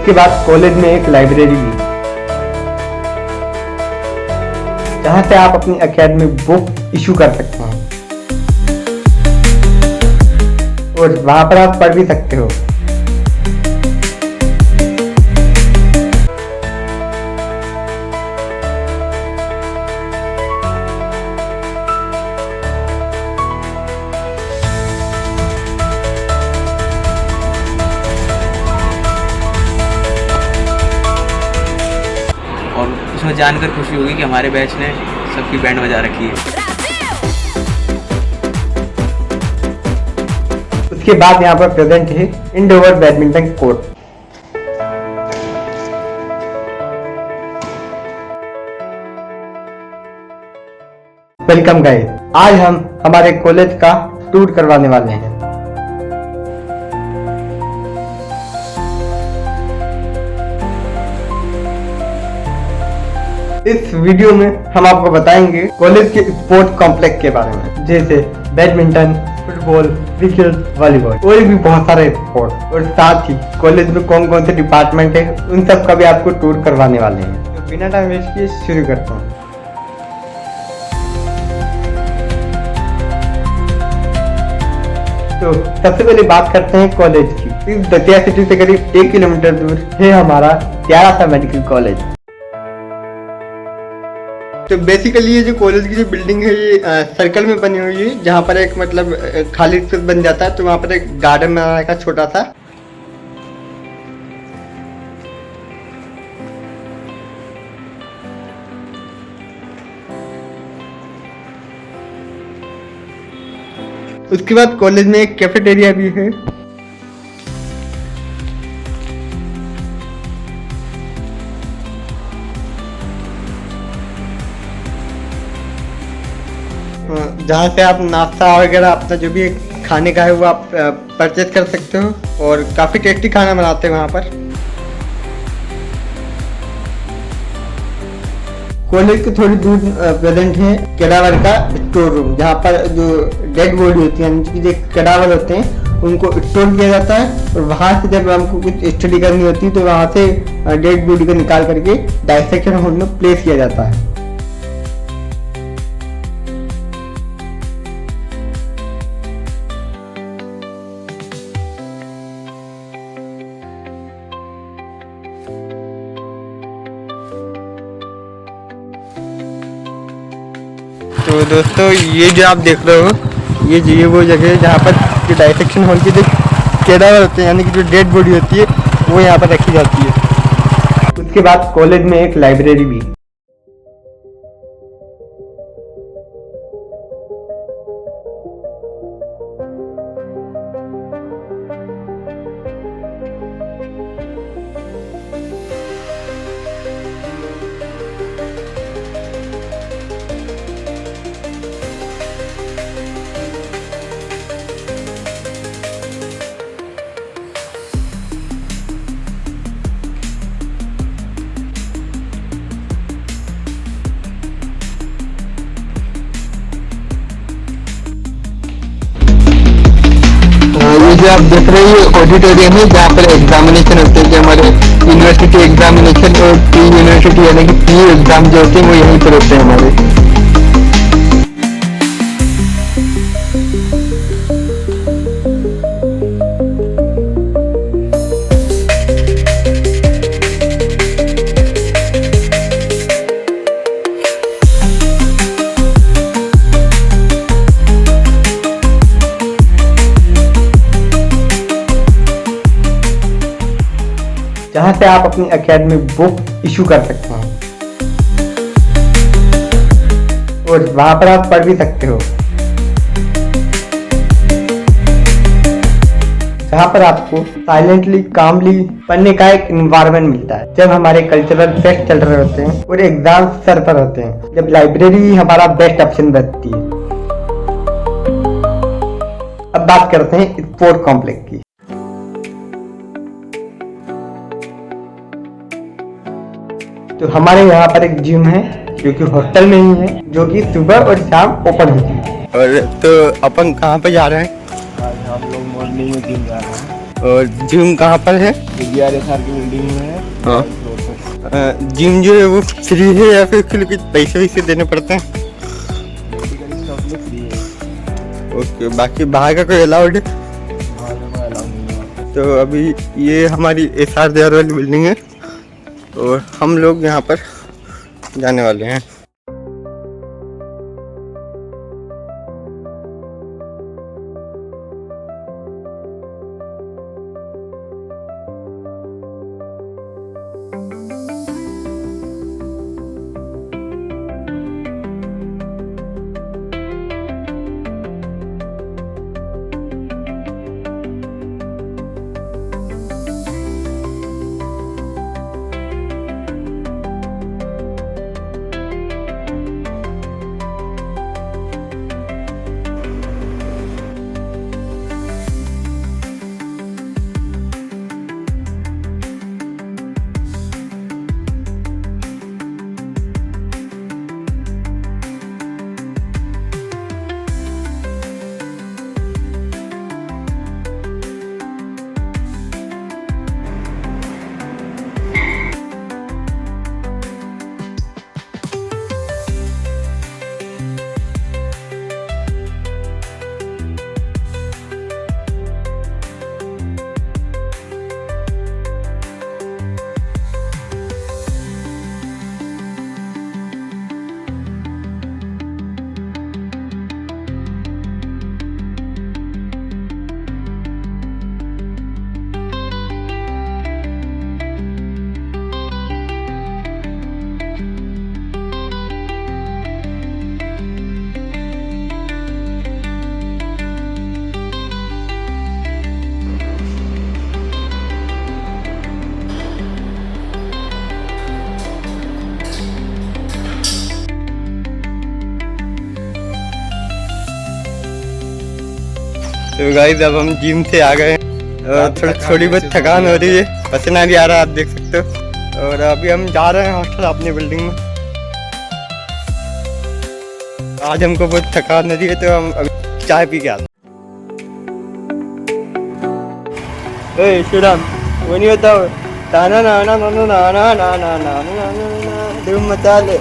उसके बाद कॉलेज में एक लाइब्रेरी भी, जहाँ से आप अपनी एकेडमिक बुक इशू कर सकते हैं और वहाँ पर आप पढ़ भी सकते हो। और उसमें जानकर खुशी होगी कि हमारे बैच ने सबकी बैंड बजा रखी है। उसके बाद यहाँ पर प्रेजेंट है indoor badminton court. Welcome guys, आज हम हमारे कॉलेज का टूर करवाने वाले हैं। इस वीडियो में हम आपको बताएंगे कॉलेज के स्पोर्ट्स कॉम्प्लेक्स के बारे में, जैसे बैडमिंटन, फुटबॉल, क्रिकेट, वॉलीबॉल और भी बहुत सारे स्पोर्ट्स, और साथ ही कॉलेज में कौन कौन से डिपार्टमेंट है उन सब का भी आपको टूर करवाने वाले हैं। तो बिना टाइम वेस्ट किए शुरू करते हैं। तो सबसे पहले बात करते हैं कॉलेज की। इस दतिया सिटी से करीब 1 किलोमीटर दूर है हमारा प्यारा सा मेडिकल कॉलेज। तो बेसिकली ये जो कॉलेज की जो बिल्डिंग है ये सर्कल में बनी हुई है, जहाँ पर एक मतलब खाली स्पेस बन जाता है, तो वहाँ पर एक गार्डन बनाने का छोटा सा। उसके बाद कॉलेज में एक कैफेटेरिया भी है। जहाँ से आप नाश्ता वगैरह अपना जो भी खाने का है वो आप परचेज कर सकते हो, और काफ़ी टेस्टी खाना बनाते हैं वहाँ पर। कॉलेज के थोड़ी दूर प्रेजेंट है कैडावर का स्टोर रूम, जहाँ पर जो डेड बॉडी होती है, यानी जो कैडावर होते हैं उनको स्टोर किया जाता है, और वहाँ से जब हमको कुछ स्टडी करनी होती है तो वहाँ से डेड बॉडी को निकाल करके डायसेक्शन हॉल में प्लेस किया जाता है। तो दोस्तों ये जो आप देख रहे हो ये वो जगह है जहाँ पर जो डायसेक्शन हॉल की जो कैडावर होते हैं, यानी कि जो डेड बॉडी होती है वो यहाँ पर रखी जाती है। उसके बाद कॉलेज में एक लाइब्रेरी भी, जो आप देख रहे हैं ऑडिटोरियम है, जहाँ पर एग्जामिनेशन होते हैं, जो हमारे यूनिवर्सिटी एग्जामिनेशन और प्री यूनिवर्सिटी यानी कि प्री एग्जाम जो होते हैं वो यहीं पर होते हैं हमारे। जहाँ से आप अपनी एकेडमिक बुक इशू कर सकते हैं और वहाँ पर आप पढ़ भी सकते हो, जहाँ पर आपको साइलेंटली कामली पढ़ने का एक एनवायरनमेंट मिलता है जब हमारे कल्चरल फेस्ट चल रहे होते हैं और एग्जाम सर पर होते हैं, जब लाइब्रेरी हमारा बेस्ट ऑप्शन बनती है। अब बात करते हैं स्पोर्ट्स कॉम्प्लेक्स की। तो हमारे यहाँ पर एक जिम है जो कि हॉस्टल में ही है, जो कि सुबह और शाम ओपन होती है। और तो अपन कहाँ पे जा रहे हैं? आज हम लोग मॉर्निंग में जिम जा रहे हैं। और जिम कहाँ पर है? DRSR की बिल्डिंग में है। हाँ। फ्लोर पर। जिम जो है वो फ्री है या फिर कुछ पैसे वैसे देने पड़ते हैं? मेडिकल स्टॉक में फ्री है। ओके, बाकी बाहर का कोई अलाउड है? बाहर का कोई अलाउ नहीं है। तो अभी ये हमारी SR देर वाली बिल्डिंग है और हम लोग यहाँ पर जाने वाले हैं। तो गाइस अब हम जिम से आ गए और थोड़ी बहुत थकान हो रही है, पसीना भी आ रहा है, आप देख सकते हो। और अभी हम जा रहे हैं हॉस्टल अपनी बिल्डिंग में। आज हमको बहुत थकान हो रही है तो हम अभी चाय पी के आते हैं। श्रीराम वो नहीं होता ताना ना ना ना ना ना ना ना ना ना ना ना धूम मचा ले।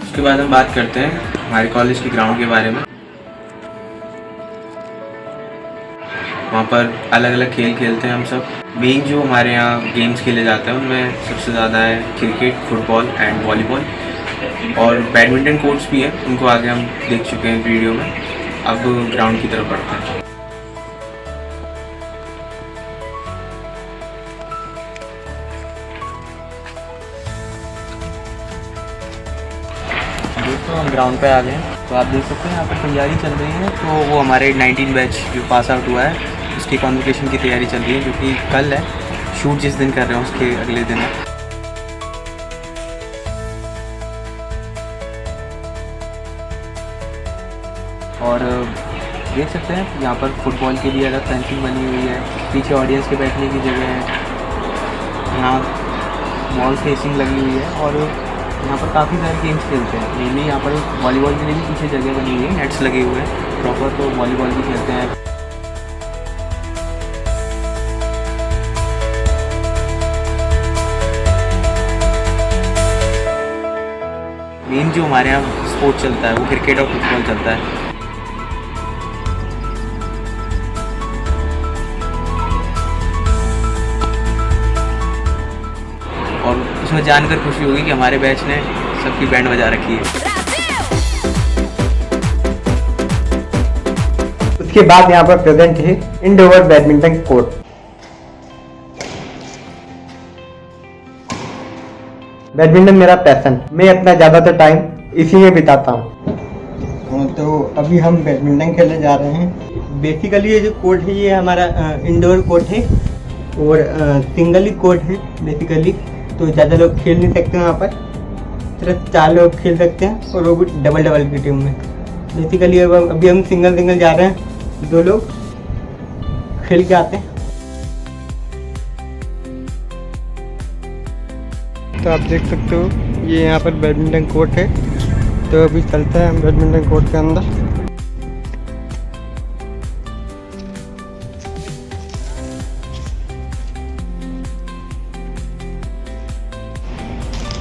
उसके बाद हम बात करते हैं हमारे कॉलेज के ग्राउंड के बारे में। वहाँ पर अलग अलग खेल खेलते हैं हम सब। मेन जो हमारे यहाँ गेम्स खेले जाते हैं उनमें सबसे ज़्यादा है क्रिकेट, फुटबॉल एंड वॉलीबॉल, और बैडमिंटन कोर्ट्स भी है, उनको आगे हम देख चुके हैं वीडियो में। अब ग्राउंड की तरफ बढ़ते हैं। दोस्तों हम ग्राउंड पे आ गए हैं, तो आप देख सकते हैं यहाँ पर तैयारी चल रही है। तो वो हमारे 19 बैच जो पास आउट हुआ है उसकी कॉन्वोकेशन की तैयारी चल रही है, जो कि कल है। शूट जिस दिन कर रहे हैं उसके अगले दिन है। और देख सकते हैं यहाँ पर फुटबॉल के लिए अलग फेंसिंग बनी हुई है, पीछे ऑडियंस के बैठने की जगह है, यहाँ मॉल फेसिंग लगी हुई है, और यहाँ पर काफ़ी सारे गेम्स खेलते हैं। मेनली यहाँ पर वॉलीबॉल के लिए भी पीछे जगह बनी हुई है, नेट्स लगे हुए हैं प्रॉपर, तो वॉलीबॉल भी खेलते हैं। मेन जो हमारे यहाँ स्पोर्ट चलता है वो क्रिकेट और फुटबॉल चलता है। और उसमें जानकर खुशी होगी कि हमारे बैच ने सबकी बैंड बजा रखी है। उसके बाद यहाँ पर प्रेजेंट है इंडोर बैडमिंटन कोर्ट। बैडमिंटन मेरा पैशन, मैं अपना ज़्यादातर टाइम इसी में बिताता हूँ। तो अभी हम बैडमिंटन खेलने जा रहे हैं। बेसिकली ये जो कोर्ट है ये हमारा इंडोर कोर्ट है और सिंगल ही कोर्ट है बेसिकली, तो ज़्यादा लोग खेल नहीं सकते यहाँ पर। सिर्फ 4 लोग खेल सकते हैं और वो भी डबल डबल की टीम में। बेसिकली अभी हम सिंगल सिंगल जा रहे हैं, 2 लोग खेल के आते हैं। तो आप देख सकते हो ये यहाँ पर बैडमिंटन कोर्ट है। तो अभी चलते हैं हम बैडमिंटन कोर्ट के अंदर।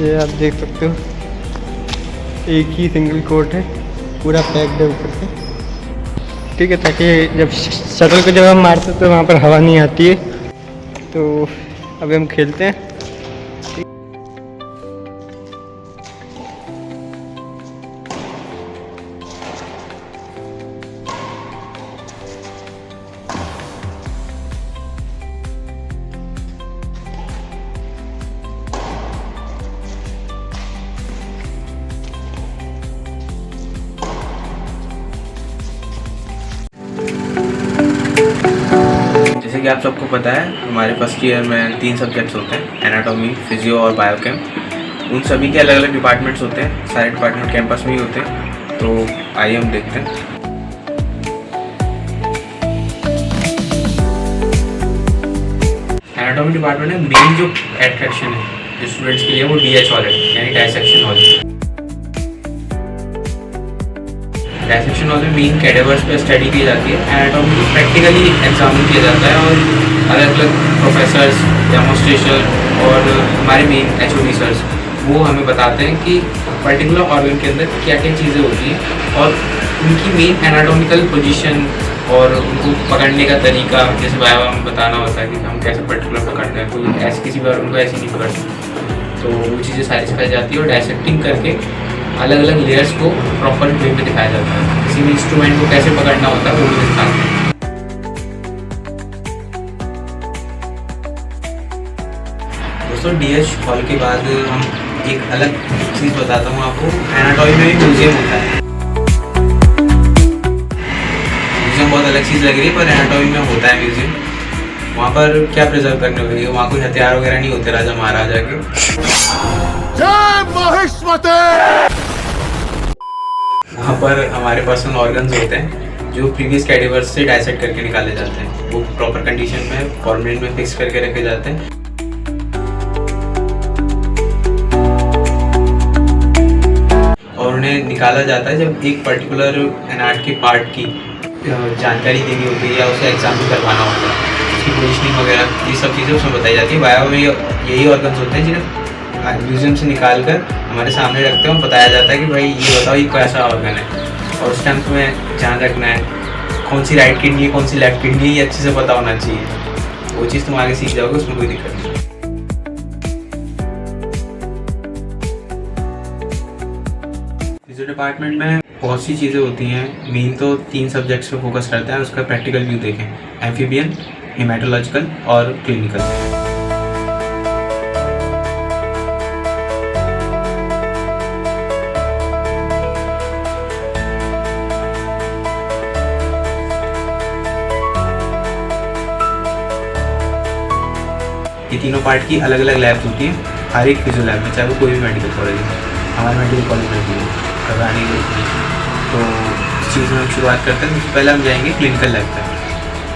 ये आप देख सकते हो एक ही सिंगल कोर्ट है, पूरा पैक्ड है ऊपर से। ठीक है, ताकि जब शटल को जब हम मारते तो वहाँ पर हवा नहीं आती है। तो अभी हम खेलते हैं। जैसे कि आप सबको पता है, हमारे फर्स्ट ईयर में 3 सब्जेक्ट्स होते हैं, एनाटॉमी, फिजियो और बायोकेम। उन सभी के अलग अलग डिपार्टमेंट्स होते हैं, सारे डिपार्टमेंट कैंपस में ही होते हैं। तो आइए हम देखते हैं। एनाटॉमी डिपार्टमेंट में मेन जो अट्रैक्शन है स्टूडेंट्स के लिए वो DH हॉल है, यानी डायसेक्शन हॉल। डायसेक्शन हॉल में मेन कैडेवर्स पे स्टडी की जाती है। एनाटॉमी को प्रैक्टिकली एग्जामिन किया जाता है और अलग अलग प्रोफेसर्स, डेमोन्स्ट्रेशन और हमारे मेन HOD सर्स वो हमें बताते हैं कि पर्टिकुलर ऑर्गन के अंदर क्या क्या चीज़ें होती हैं और उनकी मेन एनाटॉमिकल पोजीशन और उनको पकड़ने का तरीका। जैसे बायो में बताना होता है कि हम कैसे पर्टिकुलर पकड़ते हैं, कोई ऐसे किसी भी ऑर्गन को ऐसे नहीं पकड़ते। तो वो चीज़ें सारी सिखाई जाती है और डायसेक्टिंग करके अलग अलग लेयर्स को प्रॉपर वे में दिखाया जाता है। किसी भी इंस्ट्रूमेंट को कैसे पकड़ना होता है वो भी दिखाते हैं। दोस्तों DH हॉल के बाद हम एक अलग चीज़ बताता हूँ आपको। एनाटॉमी में भी म्यूजियम होता है। म्यूजियम बहुत अलग चीज़ लग रही है, पर एनाटॉमी में होता है म्यूजियम। वहाँ पर क्या प्रिजर्व करने होगी, वहाँ कोई हथियार वगैरह नहीं होते राजा महाराजा के। वहाँ पर हमारे पर्सनल ऑर्गन्स होते हैं जो प्रीवियस कैडेवर्स से डायसेक्ट करके निकाले जाते हैं। वो प्रॉपर कंडीशन में फॉर्मेलिन में फिक्स करके रखे जाते हैं और उन्हें निकाला जाता है जब एक पर्टिकुलर एनाट के पार्ट की जानकारी देनी होती है या उसे एग्जामिन करवाना होता है। उसकी पोजिशनिंग वगैरह ये सब चीज़ें उसमें बताई जाती है। बायो में यही ऑर्गन्स होते हैं जिन्हें म्यूजियम से निकाल कर हमारे सामने रखते हैं और बताया जाता है कि भाई ये बताओ ये कैसा ऑर्गन है। और उस टाइम तुम्हें ध्यान रखना है कौन सी राइट किडनी है, कौन सी लेफ्ट किडनी है, ये अच्छे से पता होना चाहिए। वो चीज़ तुम आगे सीख जाओगे, उसमें कोई दिक्कत नहीं। फिजियो डिपार्टमेंट में बहुत सी चीज़ें होती हैं। मेन तो 3 सब्जेक्ट्स पे फोकस करते हैं। उसका प्रैक्टिकल व्यू देखें, एम्फीबियन, हेमाटोलॉजिकल और क्लिनिकल। ये तीनों पार्ट की अलग अलग लैब्स होती हैं हर एक फिजियो लैब में, चाहे वो कोई भी मेडिकल कॉलेज है। हमारे मेडिकल कॉलेज में भी करवानी है। तो इस चीज़ में हम शुरुआत करते हैं। सबसे पहले हम जाएंगे क्लिनिकल लैब पर।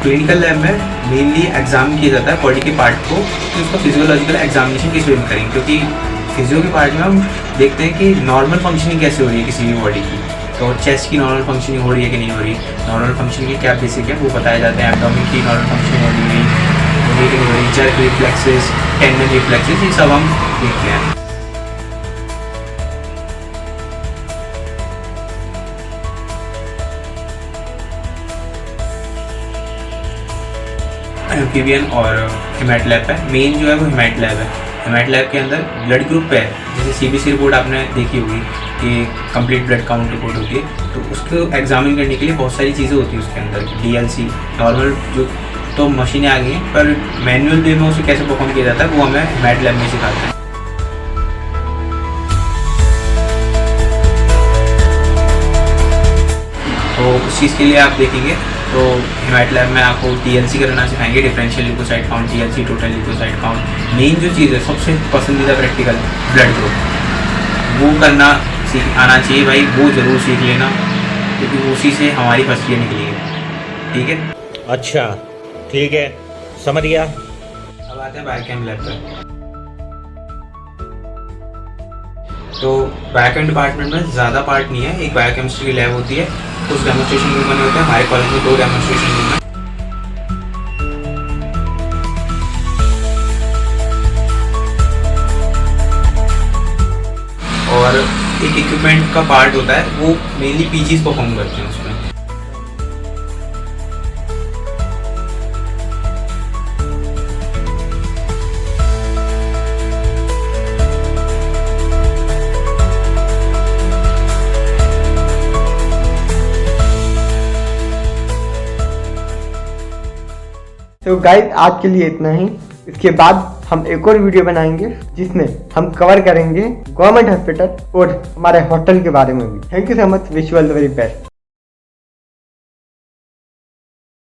क्लिनिकल लैब में मेनली एग्जाम किया जाता है बॉडी के पार्ट को कि उसका फिजियोलॉजिकल एग्जामिनेशन किस वे में करेंगे, क्योंकि फिजियो के पार्ट में हम देखते हैं कि नॉर्मल फंक्शनिंग कैसे हो रही है किसी भी बॉडी की। तो चेस्ट की नॉर्मल फंक्शनिंग हो रही है कि नहीं हो रही, नॉर्मल फंक्शनिंग के क्या बेसिक है वो बताया जाता है। एब्डोमेन की नॉर्मल फंक्शनिंग हो रही है, जर्क रिफ्लेक्सेस, टेंडन रिफ्लेक्सेस, ये सब हम देखते हैं। एम्फीबियन और हेमेट लैब है। मेन जो है वो हेमेट लैब है। हेमेट लैब के अंदर ब्लड ग्रुप है, जैसे CBC रिपोर्ट आपने देखी होगी कि कंप्लीट ब्लड काउंट रिपोर्ट होती है। तो उसको एग्जामिन करने के लिए बहुत सारी चीज़ें होती है उसके अंदर। DLC नॉर्मल जो तो मशीनें आ गई हैं, पर मैनुअल वे में उसे कैसे परफॉर्म किया जाता है वो हमें हेमेट लैब में सिखाते हैं। तो उस चीज़ के लिए आप देखेंगे तो हेमेट लैब में आपको TLC करना सिखाएंगे, differential leukocyte count, TLC total leukocyte count. Main जो चीज़ है सबसे पसंदीदा प्रैक्टिकल ब्लड ग्रुप। वो करना सीख आना चाहिए भाई, वो ज़रूर सीख लेना, क्योंकि उसी से हमारी फसलियाँ निकली है। ठीक है, अच्छा ठीक है, समझ गया। अब आते हैं बायोकेम लैब पर। तो बायोकेम डिपार्टमेंट में ज़्यादा पार्ट नहीं है, एक बायोकेमिस्ट्री की लैब होती है, कुछ डेमोन्स्ट्रेशन रूम बने होते हैं। हमारे कॉलेज में 2 डेमोन्स्ट्रेशन रूम है। और एक इक्विपमेंट का पार्ट होता है, वो मेनली पीजीज परफॉर्म करते हैं उसमें। तो गाइस आज के लिए इतना ही। इसके बाद हम एक और वीडियो बनाएंगे जिसमें हम कवर करेंगे गवर्नमेंट हॉस्पिटल और हमारे हॉस्टल के बारे में भी। Thank you so much, wish you all the very best.